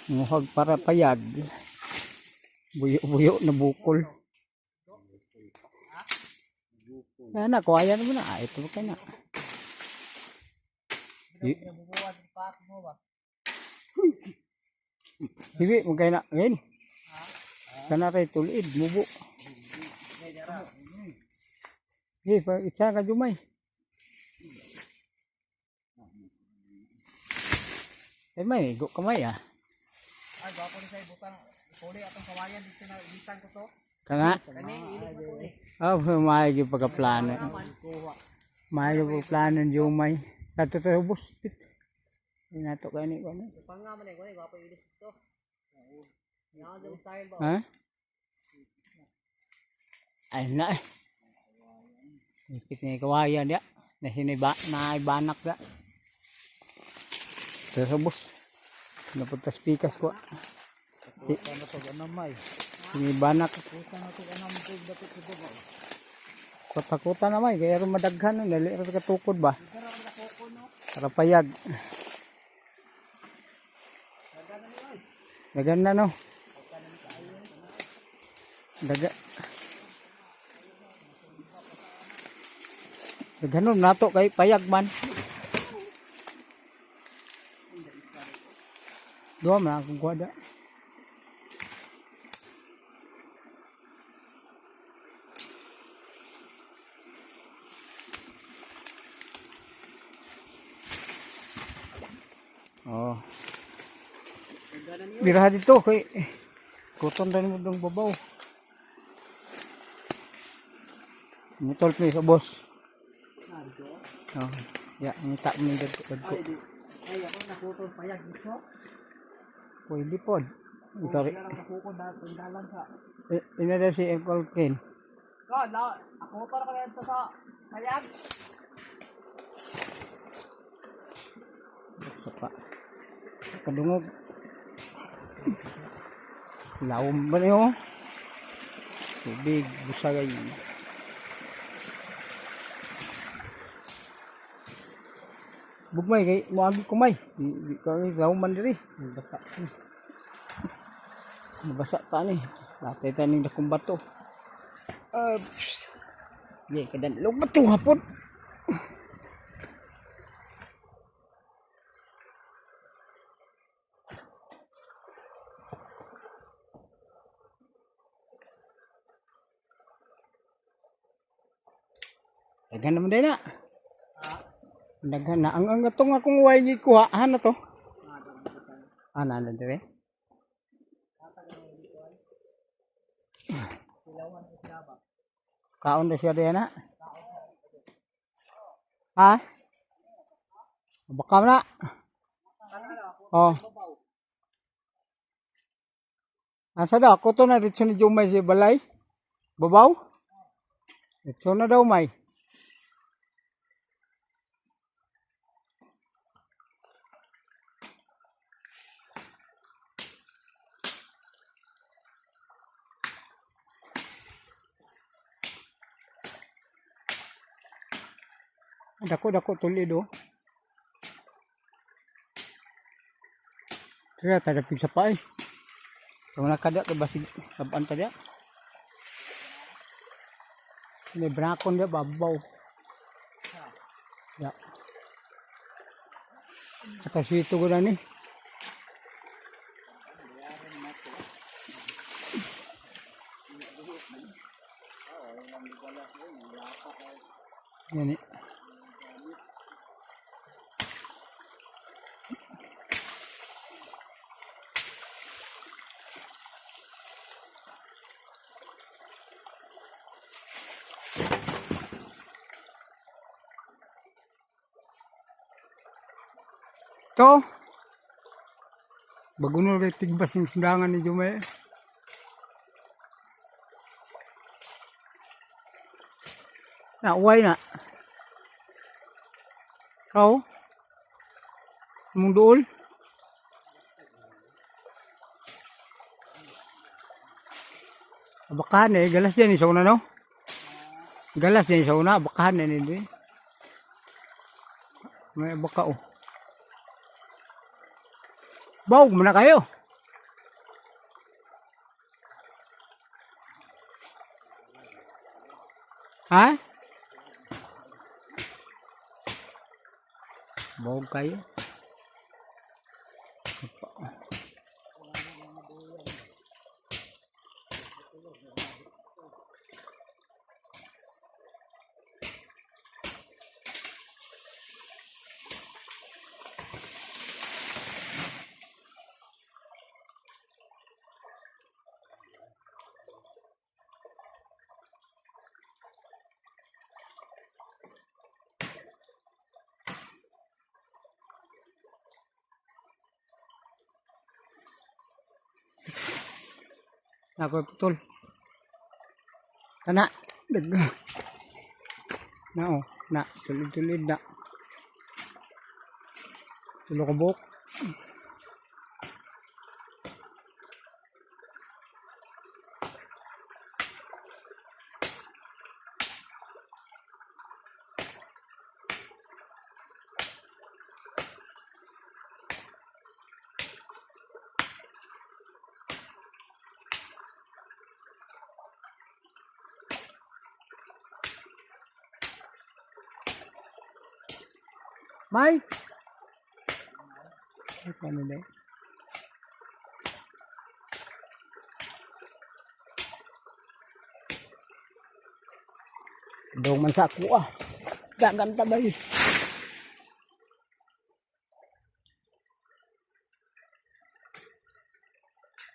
Muhag para payag. Buyo-buyo na bukol. Yan na, kuha mo na. Ito ka na. Hiwi, magkaya na. Ngayon. Kana rin tulid, mubo. Hey, isa ka jumay. Eh, may go kamay ah. Ay, bago ni sa ibutan. Puli atong kawayan dito na ibitan ko to. Kana? Kani ilis na puli. Oh, may gi pagkaplano. May gi plano jumay. Kato to bus. Inato kani ko na. Panga man ko ni gwapo ilis to. Yan ang style ba? Ha? Ay na. Ipit ni kawayan ya. Na siniba na ibanak ya. Terus napunta pikas ko. Si sinibanak. Katakutan na may kaya rin madaghan nali rin katukod ba? Para payag. Dagan na no. Dagan nato kay payag man. Dua man akong kuwada. Oh. Biraha dito kay kuton din mo dong babaw. Mutol please boss. Oh, ya, minta mo dito. Ay, ako nakutol payag dito. Pwede pod. Sorry. Nakukod na dalan sa. Ina daw si Uncle Ken. Ako para ko dito sa payag. Sapa. Kadungog. Lawom ba niyo? Tubig, busagay. Bugmay kay moagi kumay. Di kay lawman diri. Basa. Basa ta ni. Latay ta ning dakong bato. Di kadan log bato hapon. Dagan naman din na. Dagan na. Ang itong akong way kuhaan na to. Na dire. Kaon na siya diyan na. Ha? Baka na. Oh. Asa daw? Ako to na dito ni Jumay si Balay. Babaw? Dito na daw may. Dako tulido. Kaya tada pigsa pa eh. Kung nakada ka basig laban tada. May brakon dia babaw. Ya. Kata situ ko na ni. Yan eh. To bagunol kay tigbas ng sundangan ni Jumay. Na uway na. Kau mong duol. Bakahan eh, galas din isaw na no? Galas din isaw na, bakahan na nito eh. May baka oh. Bawag mo na kayo. Ha? Bawag kayo. Ako putol. Kana. Daga. Na oh. Na. Tulid-tulid na. Tulo ka buhok. May. Ano na? Dong man sa ako ah. Gaganta ba yun?